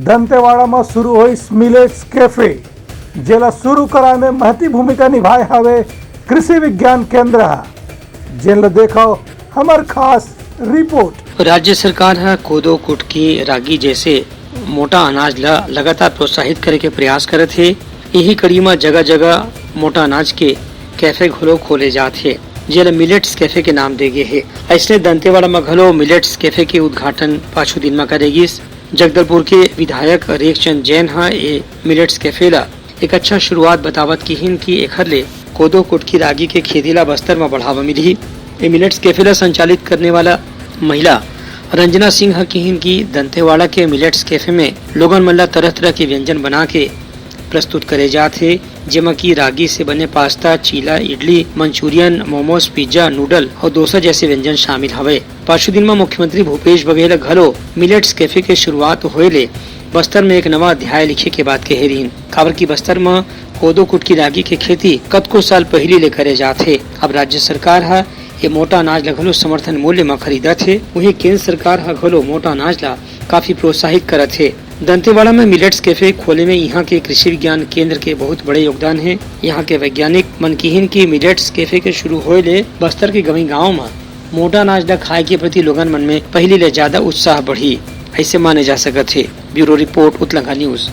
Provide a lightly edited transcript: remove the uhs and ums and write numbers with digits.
दंतेवाड़ा में शुरू हुई मिलेट्स कैफे, जेला शुरू कराने में महती भूमिका निभाए हवे कृषि विज्ञान केंद्र। जेल देखो हमार खास रिपोर्ट। राज्य सरकार है कोदो, कुटकी, रागी जैसे मोटा अनाज ला लगातार प्रोत्साहित करे के प्रयास करत है। यही कड़ी में जगह जगह मोटा अनाज के कैफे घलो खोले जाते, जेला मिलेट्स कैफे के नाम दे गए है। ऐसे दंतेवाड़ा में घलो मिलेट्स कैफे के उद्घाटन पाछू दिन में करेगी। जगदलपुर के विधायक रेखचंद जैन है ये मिलेट्स कैफे ला एक अच्छा शुरुआत बतावत की हिन की एखर ले कोदो, कुटकी, रागी के खेती ला बस्तर में बढ़ावा मिली। ये मिलेट्स कैफे ला संचालित करने वाला महिला रंजना सिंह की हिन की दंतेवाड़ा के मिलेट्स कैफे में लोगन मन ला तरह तरह के व्यंजन बना के प्रस्तुत करे जाते, जेमा की रागी से बने पास्ता, चीला, idli, Manchurian, momos, pizza, noodle और डोसा जैसे व्यंजन शामिल हवे। पाछू दिन में मुख्यमंत्री भूपेश बघेल घलो मिलेट्स कैफे के शुरुआत होए ले बस्तर में एक नवा अध्याय लिखे के बात कहे रही। काबर की बस्तर में कोदो, कुटकी, रागी के खेती कतको साल पहले ले करे जाते। अब राज्य सरकार है ये मोटा अनाज ला घलो समर्थन मूल्य में खरीदा थे। वही केंद्र सरकार हा घलो मोटा अनाज ला काफी प्रोत्साहित करत है। दंतेवाड़ा में मिलेट्स कैफे खोले में यहाँ के कृषि विज्ञान केंद्र के बहुत बड़े योगदान है। यहाँ के वैज्ञानिक मनकीहिन की मिलेट्स कैफे के शुरू होए ले बस्तर के गवी गाँव में मोटा अनाज ला खाए के प्रति लोगन मन में पहले ले ज्यादा उत्साह बढ़ी, ऐसे माने जा सकत है। Bureau report, Uttalanka news.